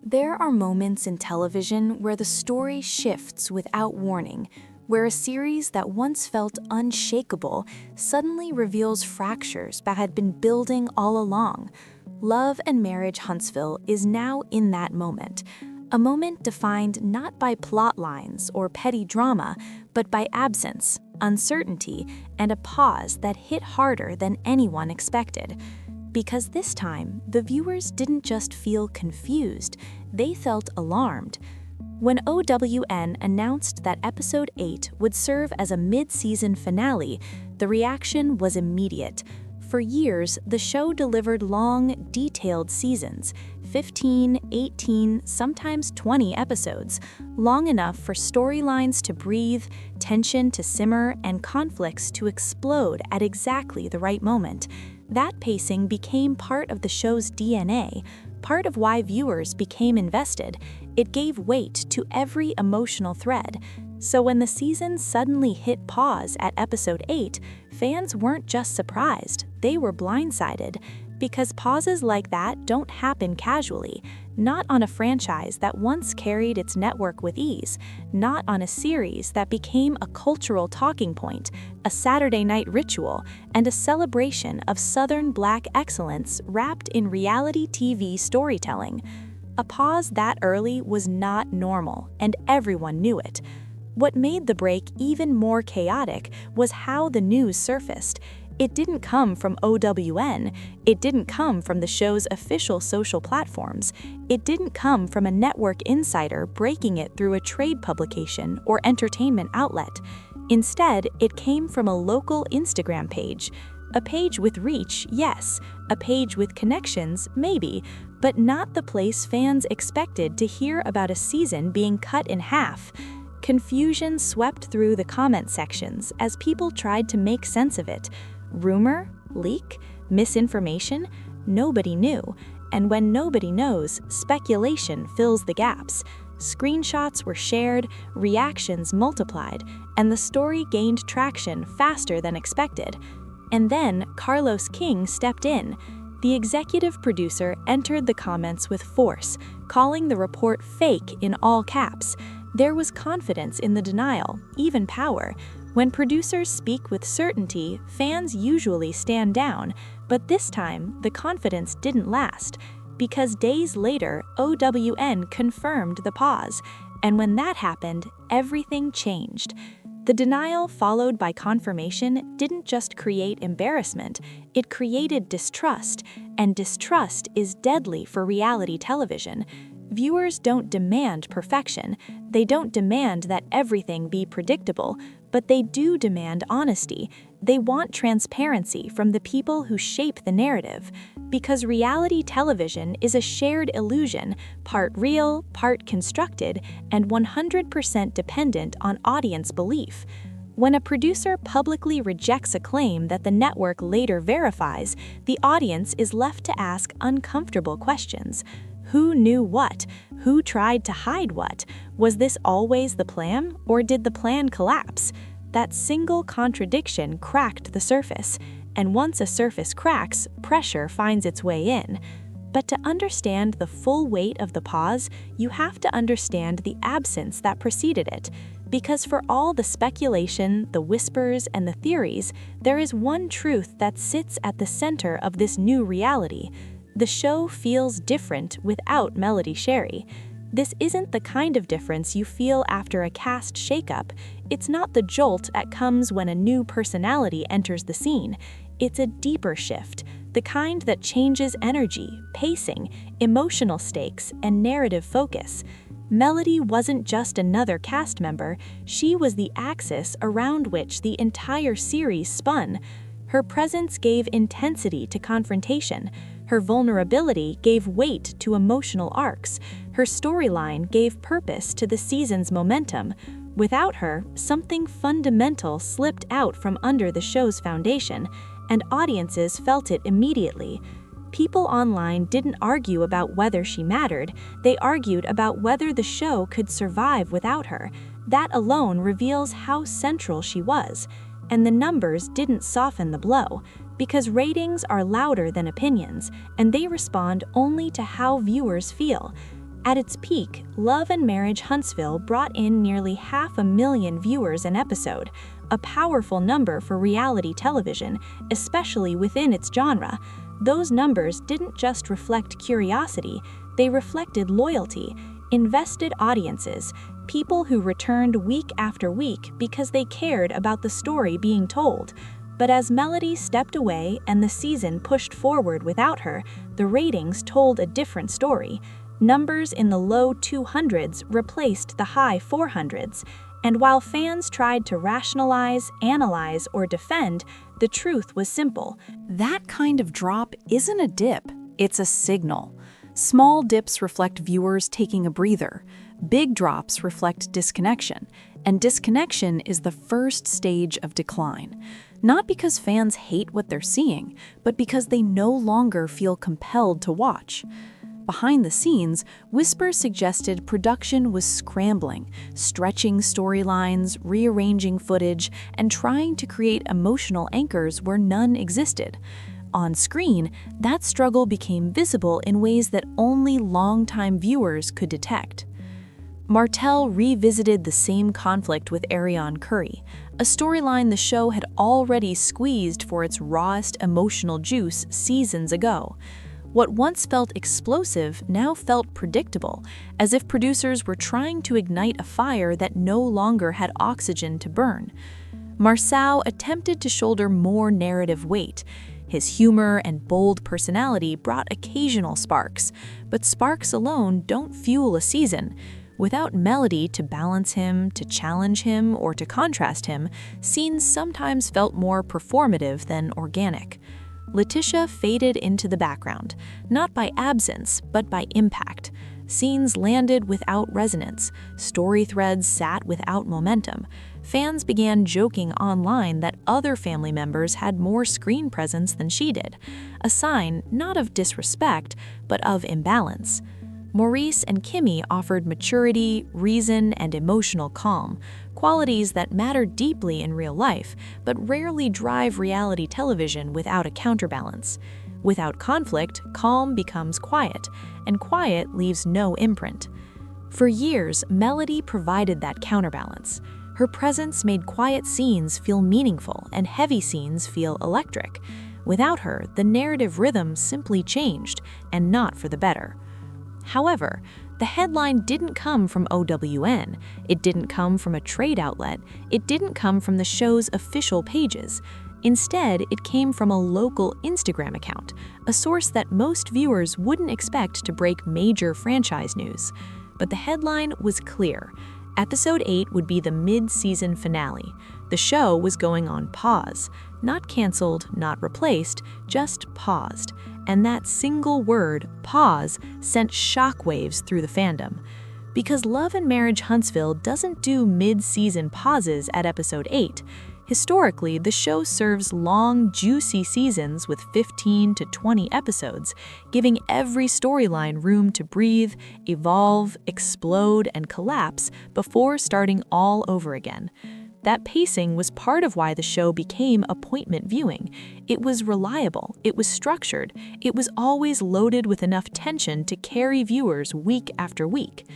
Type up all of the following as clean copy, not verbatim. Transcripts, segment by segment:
There are moments in television where the story shifts without warning, where a series that once felt unshakable suddenly reveals fractures that had been building all along. Love and Marriage Huntsville is now in that moment. A moment defined not by plot lines or petty drama, but by absence, uncertainty, and a pause that hit harder than anyone expected. Because this time, the viewers didn't just feel confused, they felt alarmed. When OWN announced that Episode 8 would serve as a mid-season finale, the reaction was immediate. For years, the show delivered long, detailed seasons, 15, 18, sometimes 20 episodes, long enough for storylines to breathe, tension to simmer, and conflicts to explode at exactly the right moment. That pacing became part of the show's DNA, part of why viewers became invested. It gave weight to every emotional thread. So when the season suddenly hit pause at Episode 8, fans weren't just surprised, they were blindsided. Because pauses like that don't happen casually, not on a franchise that once carried its network with ease, not on a series that became a cultural talking point, a Saturday night ritual, and a celebration of Southern Black excellence wrapped in reality TV storytelling. A pause that early was not normal, and everyone knew it. What made the break even more chaotic was how the news surfaced. It didn't come from OWN, it didn't come from the show's official social platforms, it didn't come from a network insider breaking it through a trade publication or entertainment outlet. Instead, it came from a local Instagram page. A page with reach, yes, a page with connections, maybe, but not the place fans expected to hear about a season being cut in half. Confusion swept through the comment sections as people tried to make sense of it. Rumor? Leak? Misinformation? Nobody knew. And when nobody knows, speculation fills the gaps. Screenshots were shared, reactions multiplied, and the story gained traction faster than expected. And then Carlos King stepped in. The executive producer entered the comments with force, calling the report fake in all caps. There was confidence in the denial, even power. When producers speak with certainty, fans usually stand down, but this time, the confidence didn't last, because days later, OWN confirmed the pause, and when that happened, everything changed. The denial followed by confirmation didn't just create embarrassment, it created distrust, and distrust is deadly for reality television. Viewers don't demand perfection, they don't demand that everything be predictable, but they do demand honesty. They want transparency from the people who shape the narrative. Because reality television is a shared illusion, part real, part constructed, and 100% dependent on audience belief. When a producer publicly rejects a claim that the network later verifies, the audience is left to ask uncomfortable questions. Who knew what? Who tried to hide what? Was this always the plan, or did the plan collapse? That single contradiction cracked the surface, and once a surface cracks, pressure finds its way in. But to understand the full weight of the pause, you have to understand the absence that preceded it. Because for all the speculation, the whispers, and the theories, there is one truth that sits at the center of this new reality. The show feels different without Melody Shari. This isn't the kind of difference you feel after a cast shakeup. It's not the jolt that comes when a new personality enters the scene. It's a deeper shift, the kind that changes energy, pacing, emotional stakes, and narrative focus. Melody wasn't just another cast member, she was the axis around which the entire series spun. Her presence gave intensity to confrontation. Her vulnerability gave weight to emotional arcs. Her storyline gave purpose to the season's momentum. Without her, something fundamental slipped out from under the show's foundation, and audiences felt it immediately. People online didn't argue about whether she mattered, they argued about whether the show could survive without her. That alone reveals how central she was. And the numbers didn't soften the blow. because ratings are louder than opinions, and they respond only to how viewers feel. At its peak, Love and Marriage Huntsville brought in nearly 500,000 viewers an episode, a powerful number for reality television, especially within its genre. Those numbers didn't just reflect curiosity, they reflected loyalty, invested audiences, people who returned week after week because they cared about the story being told. But as Melody stepped away and the season pushed forward without her, the ratings told a different story. Numbers in the low 200s replaced the high 400s, and while fans tried to rationalize, analyze, or defend, the truth was simple. That kind of drop isn't a dip, it's a signal. Small dips reflect viewers taking a breather. Big drops reflect disconnection, and disconnection is the first stage of decline. Not because fans hate what they're seeing, but because they no longer feel compelled to watch. Behind the scenes, whispers suggested production was scrambling, stretching storylines, rearranging footage, and trying to create emotional anchors where none existed. On screen, that struggle became visible in ways that only longtime viewers could detect. Martell revisited the same conflict with Ariane Curry, a storyline the show had already squeezed for its rawest emotional juice seasons ago. What once felt explosive now felt predictable, as if producers were trying to ignite a fire that no longer had oxygen to burn. Marceau attempted to shoulder more narrative weight. His humor and bold personality brought occasional sparks, but sparks alone don't fuel a season. Without Melody to balance him, to challenge him, or to contrast him, scenes sometimes felt more performative than organic. Letitia faded into the background, not by absence, but by impact. Scenes landed without resonance, story threads sat without momentum. Fans began joking online that other family members had more screen presence than she did, a sign not of disrespect, but of imbalance. Maurice and Kimmy offered maturity, reason, and emotional calm, qualities that matter deeply in real life, but rarely drive reality television without a counterbalance. Without conflict, calm becomes quiet, and quiet leaves no imprint. For years, Melody provided that counterbalance. Her presence made quiet scenes feel meaningful and heavy scenes feel electric. Without her, the narrative rhythm simply changed, and not for the better. However, the headline didn't come from OWN, it didn't come from a trade outlet, it didn't come from the show's official pages. Instead, it came from a local Instagram account, a source that most viewers wouldn't expect to break major franchise news. But the headline was clear. Episode 8 would be the mid-season finale. The show was going on pause. Not canceled, not replaced, just paused. And that single word, pause, sent shockwaves through the fandom. Because Love and Marriage Huntsville doesn't do mid-season pauses at episode 8. Historically, the show serves long, juicy seasons with 15 to 20 episodes, giving every storyline room to breathe, evolve, explode, and collapse before starting all over again. That pacing was part of why the show became appointment viewing. It was reliable, it was structured, it was always loaded with enough tension to carry viewers week after week.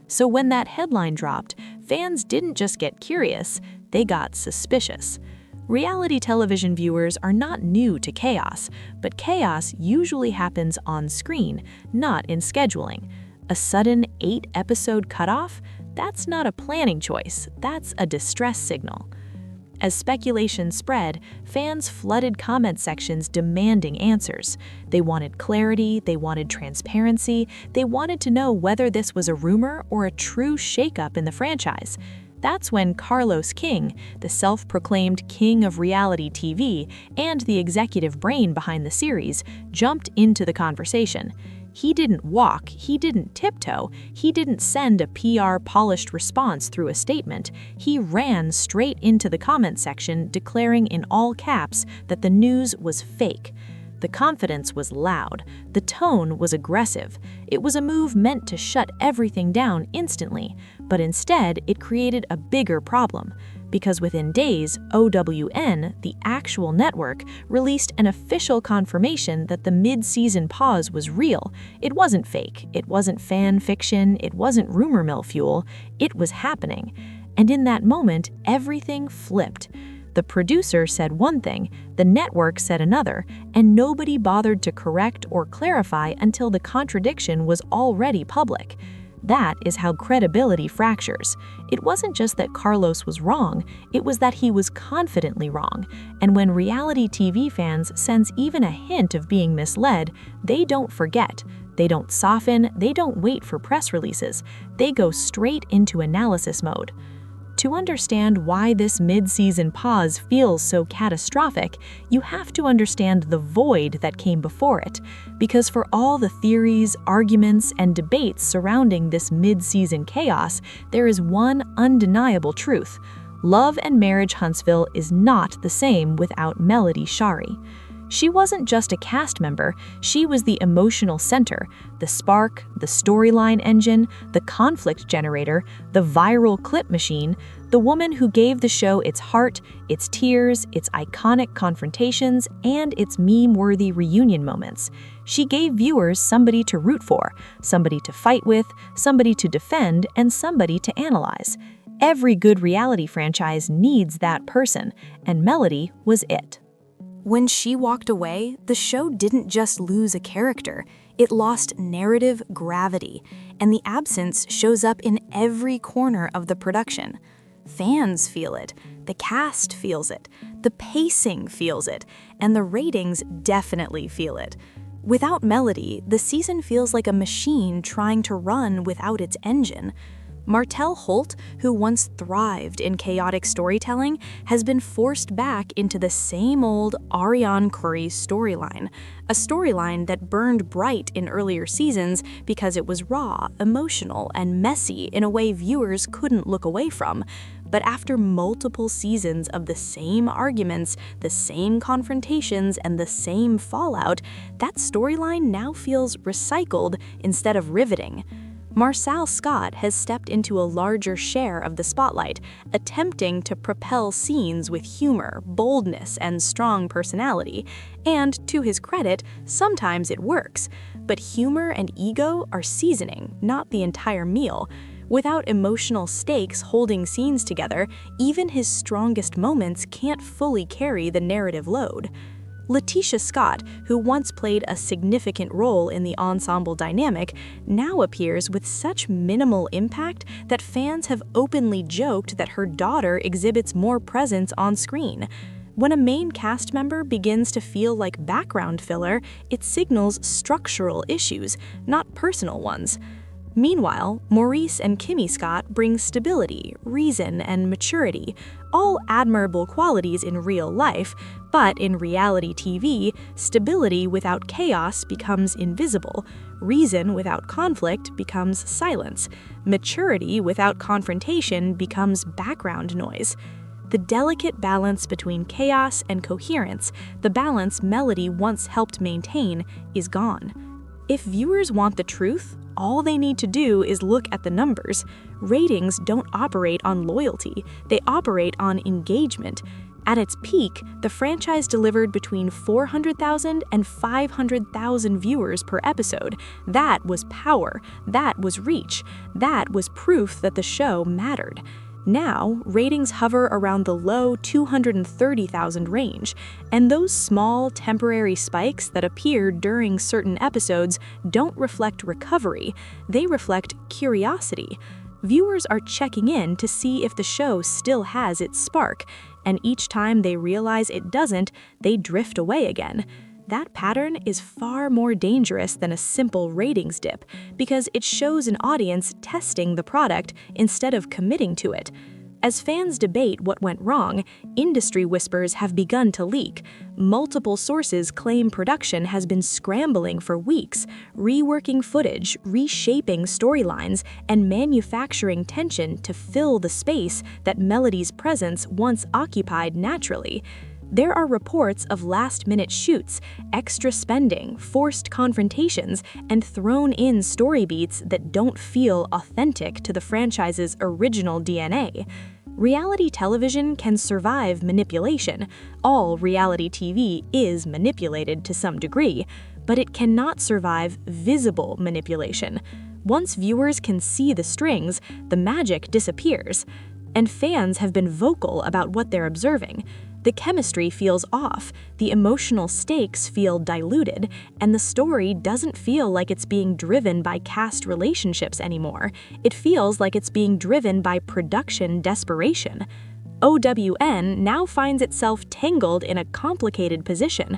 So when that headline dropped, fans didn't just get curious, they got suspicious. Reality television viewers are not new to chaos, but chaos usually happens on screen, not in scheduling. A sudden 8-episode cutoff? That's not a planning choice, that's a distress signal. As speculation spread, fans flooded comment sections demanding answers. They wanted clarity, they wanted transparency, they wanted to know whether this was a rumor or a true shakeup in the franchise. That's when Carlos King, the self-proclaimed king of reality TV and the executive brain behind the series, jumped into the conversation. He didn't walk, he didn't tiptoe, he didn't send a PR-polished response through a statement. He ran straight into the comment section, declaring in all caps that the news was fake. The confidence was loud. The tone was aggressive. It was a move meant to shut everything down instantly, but instead it created a bigger problem. because within days, OWN, the actual network, released an official confirmation that the mid-season pause was real. It wasn't fake, it wasn't fan fiction, it wasn't rumor mill fuel, it was happening. And in that moment, everything flipped. The producer said one thing, the network said another, and nobody bothered to correct or clarify until the contradiction was already public. That is how credibility fractures. It wasn't just that Carlos was wrong, it was that he was confidently wrong. And when reality TV fans sense even a hint of being misled, they don't forget. They don't soften, they don't wait for press releases. They go straight into analysis mode. To understand why this mid-season pause feels so catastrophic, you have to understand the void that came before it. Because for all the theories, arguments, and debates surrounding this mid-season chaos, there is one undeniable truth. Love and Marriage Huntsville is not the same without Melody Shari. She wasn't just a cast member, she was the emotional center, the spark, the storyline engine, the conflict generator, the viral clip machine, the woman who gave the show its heart, its tears, its iconic confrontations, and its meme-worthy reunion moments. She gave viewers somebody to root for, somebody to fight with, somebody to defend, and somebody to analyze. Every good reality franchise needs that person, and Melody was it. When she walked away, the show didn't just lose a character, it lost narrative gravity, and the absence shows up in every corner of the production. Fans feel it, the cast feels it, the pacing feels it, and the ratings definitely feel it. Without Melody, the season feels like a machine trying to run without its engine. Martell Holt, who once thrived in chaotic storytelling, has been forced back into the same old Ariane Curry storyline, a storyline that burned bright in earlier seasons because it was raw, emotional, and messy in a way viewers couldn't look away from. But after multiple seasons of the same arguments, the same confrontations, and the same fallout, that storyline now feels recycled instead of riveting. Marcel Scott has stepped into a larger share of the spotlight, attempting to propel scenes with humor, boldness, and strong personality. And to his credit, sometimes it works. But humor and ego are seasoning, not the entire meal. Without emotional stakes holding scenes together, even his strongest moments can't fully carry the narrative load. Letitia Scott, who once played a significant role in the ensemble dynamic, now appears with such minimal impact that fans have openly joked that her daughter exhibits more presence on screen. When a main cast member begins to feel like background filler, it signals structural issues, not personal ones. Meanwhile, Maurice and Kimmy Scott bring stability, reason, and maturity, all admirable qualities in real life, but in reality TV, stability without chaos becomes invisible, reason without conflict becomes silence, maturity without confrontation becomes background noise. The delicate balance between chaos and coherence, the balance Melody once helped maintain, is gone. If viewers want the truth, all they need to do is look at the numbers. Ratings don't operate on loyalty, they operate on engagement. At its peak, the franchise delivered between 400,000 and 500,000 viewers per episode. That was power, that was reach, that was proof that the show mattered. Now, ratings hover around the low 230,000 range, and those small, temporary spikes that appear during certain episodes don't reflect recovery, they reflect curiosity. Viewers are checking in to see if the show still has its spark, and each time they realize it doesn't, they drift away again. That pattern is far more dangerous than a simple ratings dip because it shows an audience testing the product instead of committing to it. As fans debate what went wrong, industry whispers have begun to leak. Multiple sources claim production has been scrambling for weeks, reworking footage, reshaping storylines, and manufacturing tension to fill the space that Melody's presence once occupied naturally. There are reports of last-minute shoots, extra spending, forced confrontations, and thrown-in story beats that don't feel authentic to the franchise's original DNA. Reality television can survive manipulation. All reality TV is manipulated to some degree, but it cannot survive visible manipulation. Once viewers can see the strings, the magic disappears. And fans have been vocal about what they're observing. The chemistry feels off, the emotional stakes feel diluted, and the story doesn't feel like it's being driven by cast relationships anymore. It feels like it's being driven by production desperation. OWN now finds itself tangled in a complicated position.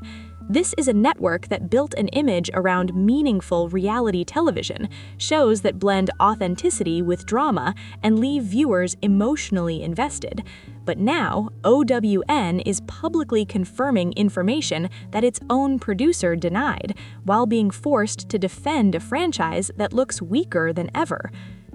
This is a network that built an image around meaningful reality television, shows that blend authenticity with drama and leave viewers emotionally invested. But now, OWN is publicly confirming information that its own producer denied, while being forced to defend a franchise that looks weaker than ever.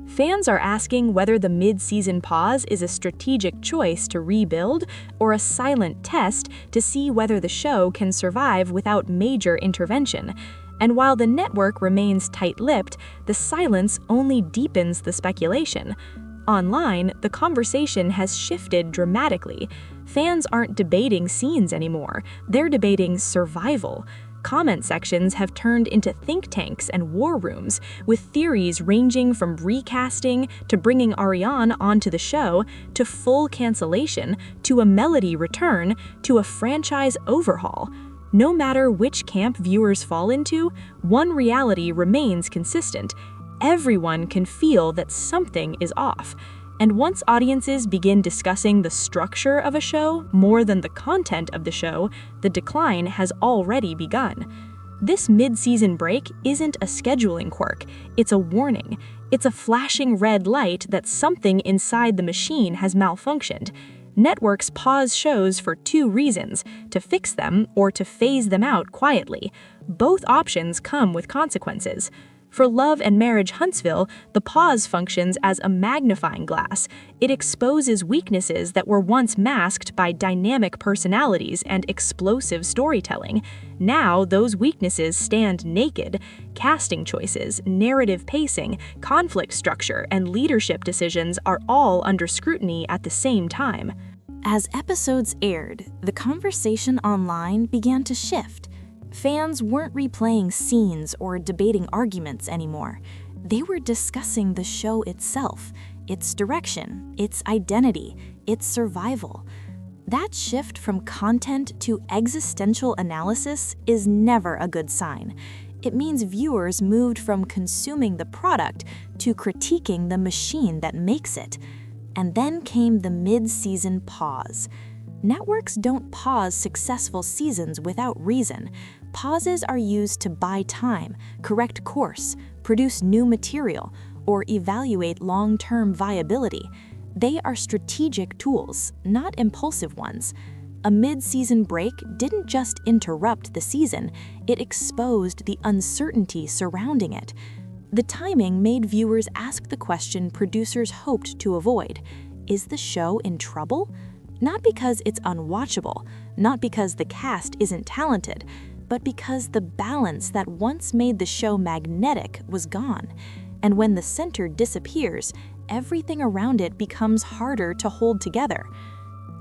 Fans are asking whether the mid-season pause is a strategic choice to rebuild or a silent test to see whether the show can survive without major intervention. And while the network remains tight-lipped, the silence only deepens the speculation. Online, the conversation has shifted dramatically. Fans aren't debating scenes anymore, they're debating survival. Comment sections have turned into think tanks and war rooms, with theories ranging from recasting to bringing Ariane onto the show, to full cancellation, to a Melody return, to a franchise overhaul. No matter which camp viewers fall into, one reality remains consistent. Everyone can feel that something is off. And once audiences begin discussing the structure of a show more than the content of the show, the decline has already begun. This mid-season break isn't a scheduling quirk, it's a warning. It's a flashing red light that something inside the machine has malfunctioned. Networks pause shows for two reasons: to fix them or to phase them out quietly. Both options come with consequences. For Love and Marriage Huntsville, the pause functions as a magnifying glass. It exposes weaknesses that were once masked by dynamic personalities and explosive storytelling. Now, those weaknesses stand naked. Casting choices, narrative pacing, conflict structure, and leadership decisions are all under scrutiny at the same time. As episodes aired, the conversation online began to shift. Fans weren't replaying scenes or debating arguments anymore. They were discussing the show itself, its direction, its identity, its survival. That shift from content to existential analysis is never a good sign. It means viewers moved from consuming the product to critiquing the machine that makes it. And then came the mid-season pause. Networks don't pause successful seasons without reason. Pauses are used to buy time, correct course, produce new material, or evaluate long-term viability. They are strategic tools, not impulsive ones. A mid-season break didn't just interrupt the season, it exposed the uncertainty surrounding it. The timing made viewers ask the question producers hoped to avoid: is the show in trouble? Not because it's unwatchable, not because the cast isn't talented, but because the balance that once made the show magnetic was gone. And when the center disappears, everything around it becomes harder to hold together.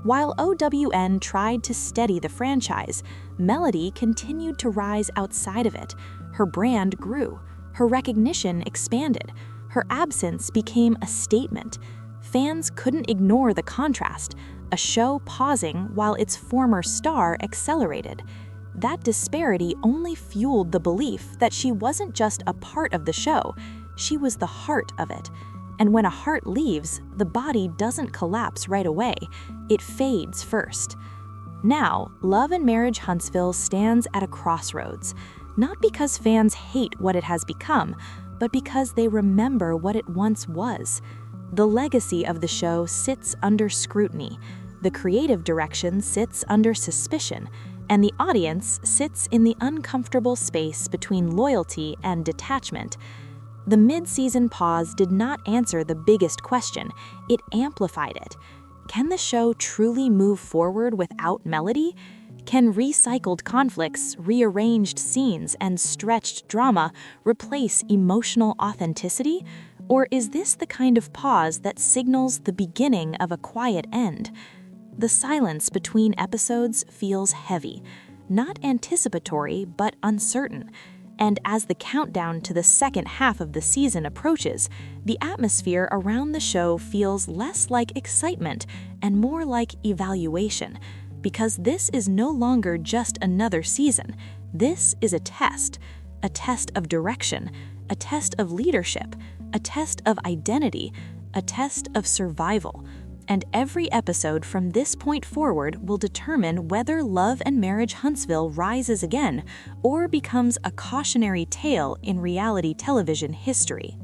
While OWN tried to steady the franchise, Melody continued to rise outside of it. Her brand grew, her recognition expanded, her absence became a statement. Fans couldn't ignore the contrast, a show pausing while its former star accelerated. That disparity only fueled the belief that she wasn't just a part of the show, she was the heart of it. And when a heart leaves, the body doesn't collapse right away, it fades first. Now, Love and Marriage Huntsville stands at a crossroads, not because fans hate what it has become, but because they remember what it once was. The legacy of the show sits under scrutiny, the creative direction sits under suspicion, and the audience sits in the uncomfortable space between loyalty and detachment. The mid-season pause did not answer the biggest question, it amplified it. Can the show truly move forward without Melody? Can recycled conflicts, rearranged scenes, and stretched drama replace emotional authenticity? Or is this the kind of pause that signals the beginning of a quiet end? The silence between episodes feels heavy, not anticipatory, but uncertain. And as the countdown to the second half of the season approaches, the atmosphere around the show feels less like excitement and more like evaluation. Because this is no longer just another season. This is a test of direction, a test of leadership, a test of identity, a test of survival. And every episode from this point forward will determine whether Love and Marriage Huntsville rises again or becomes a cautionary tale in reality television history.